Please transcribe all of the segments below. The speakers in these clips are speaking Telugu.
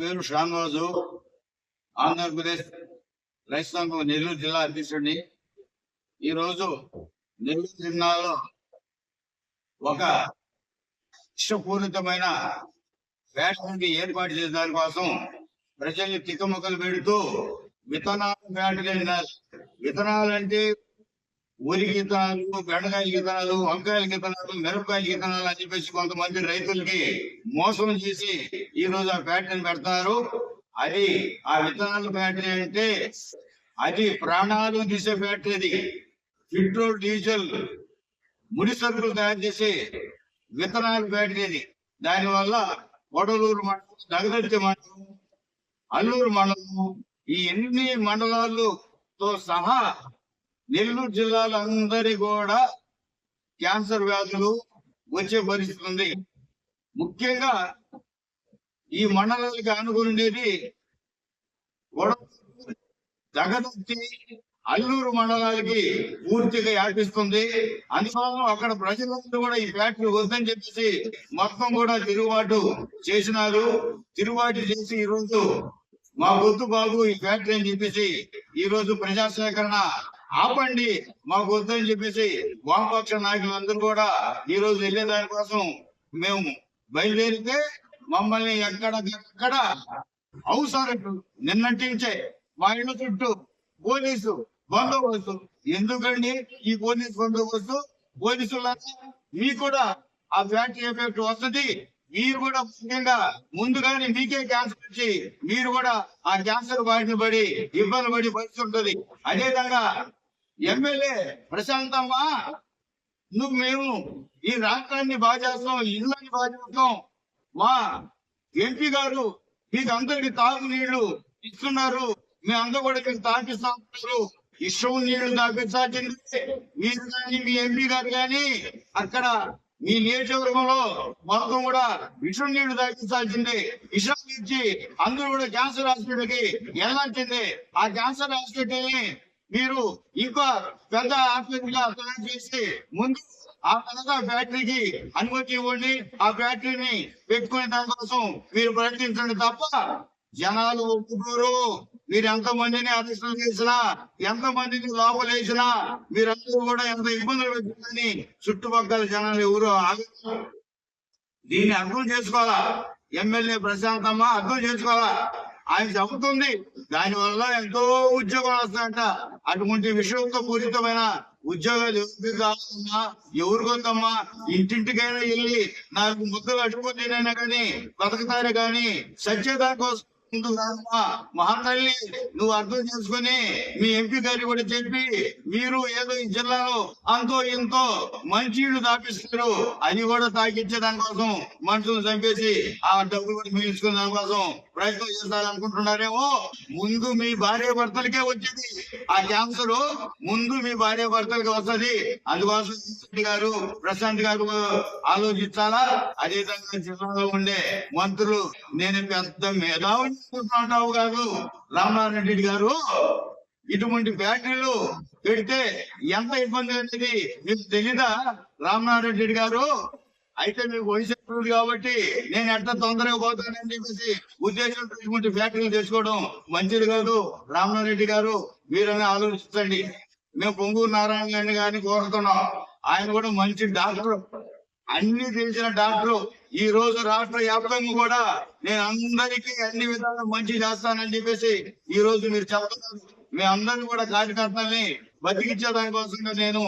పేరు శ్యామరాజు, ఆంధ్రప్రదేశ్ రైతు సంఘం నెల్లూరు జిల్లా అధ్యక్షుడిని. ఈరోజు నెల్లూరు జిల్లాలో ఒక విషపూరితమైన ఫ్యాక్టరీని ఏర్పాటు చేసే దానికోసం ప్రజల్ని తిక్కముక్కలు పెడుతూ విత్తనాలు అంటే ఊరి విత్తనాలు, బెండకాయల విత్తనాలు, వంకాయల విత్తనాలు, మిరపకాయల విత్తనాలు అని చెప్పేసి కొంతమంది రైతులకి మోసం చేసి ఈ రోజు ఆ ఫ్యాక్టరీని పెడతారు. అది ఆ విత్తనాల ఫ్యాక్టరీ అంటే అది ప్రాణాలు తీసే ఫ్యాక్టరీ. అది పెట్రోల్, డీజిల్, ముడి సరుకులు తయారు చేసే విత్తనాల ఫ్యాక్టరీ. అది దానివల్ల కొడలూరు మండలం, దగదర్తి మండలం, అల్లూరు మండలం, ఈ ఎన్ని మండలాలతో సహా నెల్లూరు జిల్లాలో అందరి కూడా క్యాన్సర్ వ్యాధులు వచ్చే పరిస్థితి ఉంది. ముఖ్యంగా ఈ మండలాలకి అనుకునేది దగదర్తి, అల్లూరు మండలాలకి పూర్తిగా వ్యాపిస్తుంది. అందువల్ల అక్కడ ప్రజలందరూ కూడా ఈ ఫ్యాక్టరీ వద్దని చెప్పేసి మొత్తం కూడా తిరుగుబాటు చేసినారు. తిరుగుబాటు చేసి ఈ రోజు మా వద్దు బాబు ఈ ఫ్యాక్టరీ అని చెప్పేసి ఈ రోజు ప్రజాసేకరణ ఆపండి, మాకు వద్దని చెప్పేసి వామపక్ష నాయకులందరూ కూడా ఈ రోజు వెళ్లే దానికోసం మేము బయలుదేరితే మమ్మల్ని ఎక్కడెక్కడ అవసరం నిన్నటించే మా ఇళ్ళ చుట్టూ పోలీసు బందోబస్తు. ఎందుకండి ఈ పోలీసు బందోబస్తు? పోలీసుల మీకు కూడా ఆ ఫ్యాక్టరీ ఎఫెక్ట్ వస్తుంది. మీరు కూడా ముఖ్యంగా ముందుగానే మీకే క్యాన్సర్ వచ్చి మీరు కూడా ఆ క్యాన్సర్ బారిన పడి ఇబ్బంది పడి పరిస్థితి ఉంటుంది. అదేవిధంగా ఎమ్మెల్యే ప్రశాంతమ్మా, మేము ఈ రాష్ట్రాన్ని బాగా చేస్తాం, ఇళ్ళని బాగా చేస్తాం, మా ఎంపీ గారు మీకు అందరికి తాగు నీళ్లు ఇస్తున్నారు, మేమందరూ కూడా మీకు తాపిస్తా ఉంటారు. ఇష్టం నీళ్లు తాపించాల్సింది మీరు కానీ మీ ఎంపీ గారు కానీ అక్కడ మీ నియోజకవర్గంలో మొత్తం కూడా విషం నీళ్లు తాగించాల్సిందే. విషం ఇచ్చి అందరూ కూడా క్యాన్సర్ హాస్పిటల్ కి వెళ్ళాల్సిందే. ఆ క్యాన్సర్ హాస్పిటల్ ని మీరు ఇంకా పెద్ద హాస్పిటల్ గా తయారు చేసి ముందు ఆ పెద్ద ఫ్యాక్టరీకి అనుమతి ఇవ్వండి. ఆ ఫ్యాక్టరీని పెట్టుకునే దానికోసం మీరు ప్రయత్నించండి తప్ప జనాలు ఒప్పుకోరు. మీరు ఎంత మందిని అరెస్టులు చేసినా, ఎంత మందిని లోపలేసినా, మీరందరూ కూడా ఎంత ఇబ్బందులు పెట్టిందని చుట్టుపక్కల జనాలు ఎవరు ఆగరు. దీన్ని అర్థం చేసుకోవాలా ఎమ్మెల్యే ప్రశాంతమ్మ, అర్థం చేసుకోవాలా. ఆయన చెబుతుంది దానివల్ల ఎంతో ఉద్యోగాలు వస్తాయంట. అటువంటి విషయంతో పూరితమైన ఉద్యోగాలు ఎవరికి కావాలమ్మా, ఎవరికొద్దమ్మా? ఇంటింటికైనా వెళ్ళి 4 ముద్దలు అట్టుకుపోతేనైనా కానీ బతకతారే కానీ సత్యదానికోసం మహాతల్లి నువ్వు అర్థం చేసుకుని మీ ఎంపీ గారికి కూడా చెప్పి మీరు ఏదో ఈ జిల్లాలో అంతో ఇంతో మంచిళ్ళు తాపిస్తారు, అది కూడా తాకిచ్చే దానికోసం మనుషులు చంపేసి ఆ డబ్బులు కూడా మిగిల్చుకునే దానికోసం ప్రయత్నం చేస్తారనుకుంటున్నారేమో. ముందు మీ భార్య భర్తలకే వచ్చేది ఆ క్యాన్సర్, ముందు మీ భార్య భర్తలకి వస్తుంది. అందుకోసం గారు, ప్రశాంత్ గారు ఆలోచించాలా. అదేవిధంగా జిల్లాలో ఉండే మంత్రులు, నేను పెద్ద మేధావి అంటావు కాదు రామనారాయణ రెడ్డి గారు, ఇటువంటి ఫ్యాక్టరీలు పెడితే ఎంత ఇబ్బంది అనేది మీకు తెలీదా రామనారాయణ రెడ్డి గారు? అయితే మీకు వయసు కాబట్టి నేను ఎట్లా తొందరగా పోతానని చెప్పేసి ఉద్దేశంతో ఇటువంటి ఫ్యాక్టరీలు తెచ్చుకోవడం మంచిది కాదు. రామనారాయణ రెడ్డి గారు మీరని ఆలోచించండి. మేము పొంగూరు నారాయణ గారిని గారిని కోరుతున్నాం. ఆయన కూడా మంచి డాక్టర్, అన్ని తెలిసిన డాక్టర్. ఈ రోజు రాష్ట్ర వ్యాప్తంగా కూడా నేను అందరికీ అన్ని విధాలుగా మంచి చేస్తానని చెప్పేసి ఈ రోజు మీరు చెప్తున్నారు. మీ అందరినీ కూడా కార్యకర్తల్ని బతికించే దానికోసంగా నేను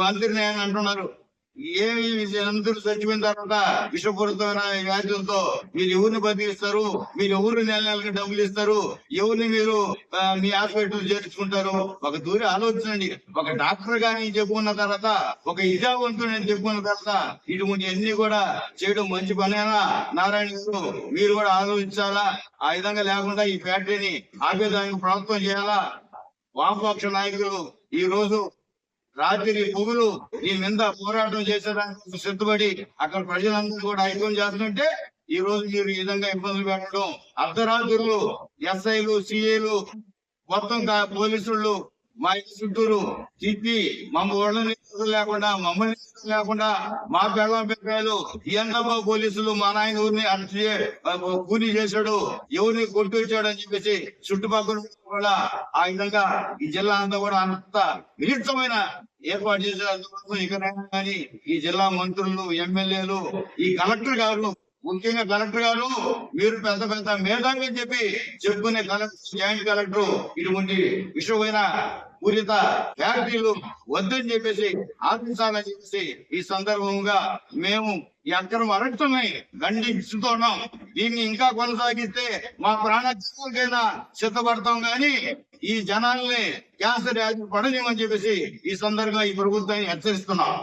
మంత్రిని అంటున్నారు. అందరూ చచ్చిపోయిన తర్వాత విషపూరితమైన వ్యాధులతో మీరు ఎవరిని బతికిస్తారు? మీరు ఎవరు నెల నెలకి డబ్బులు ఇస్తారు? ఎవరిని మీరు మీ హాస్పిటల్ చేర్చుకుంటారు? ఒక దూరి ఆలోచించండి. ఒక డాక్టర్ గాని చెప్పుకున్న తర్వాత, ఒక విద్యావంతుడు చెప్పుకున్న తర్వాత ఇటువంటి అన్ని కూడా చేయడం మంచి పనేనా నారాయణ గారు? మీరు కూడా ఆలోచించాలా. ఆ విధంగా లేకుండా ఈ ఫ్యాక్టరీని ఆపేదానికి ప్రభుత్వం చేయాలా. వామపక్ష నాయకులు ఈ రోజు రాత్రి పొగులు ఈ మీద పోరాటం చేసేదానికి సిద్ధపడి అక్కడ ప్రజలందరూ కూడా ఐక్యం చేస్తుంటే ఈ రోజు మీరు ఈ విధంగా ఇబ్బందులు పెట్టడం, అర్ధరాత్రులు ఎస్ఐలు, సిఐలు, మొత్తం పోలీసులు మా ఇంటి చుట్టూరు తిప్పి వాళ్ళని లేకుండా మమ్మల్ని లేకుండా మా పెళ్ళం పిల్లలు ఎంతమో పోలీసులు మా నాయన ఊరిని అరెస్ట్ కూలీ చేశాడు, ఎవరిని కొట్టుకొచ్చాడు అని చెప్పేసి చుట్టుపక్కల కూడా ఆ విధంగా ఈ జిల్లా అంతా కూడా అంత విరుద్ధమైన ఏర్పాటు చేసేందుకు ఇకనైనా కానీ ఈ జిల్లా మంత్రులు, ఎమ్మెల్యేలు, ఈ కలెక్టర్ గారు, ముఖ్యంగా కలెక్టర్ గారు మీరు పెద్ద పెద్ద మేధావి అని చెప్పి చెప్పుకునే కలెక్టర్, జాయింట్ కలెక్టర్ ఇటువంటి విషయమైన పూరిత ఫ్యాక్టరీలు వద్దని చెప్పేసి ఆశించాలని చెప్పేసి ఈ సందర్భంగా మేము ఈ అక్రమ అరెస్టుల్ని ఖండిస్తున్నాం. దీన్ని ఇంకా కొనసాగిస్తే మా ప్రాణాలకైనా సిద్ధపడతాం కానీ ఈ జనాల్ని క్యాన్సర్ వ్యాధి పడలేమని చెప్పేసి ఈ సందర్భంగా ఈ ప్రభుత్వాన్ని హెచ్చరిస్తున్నాం.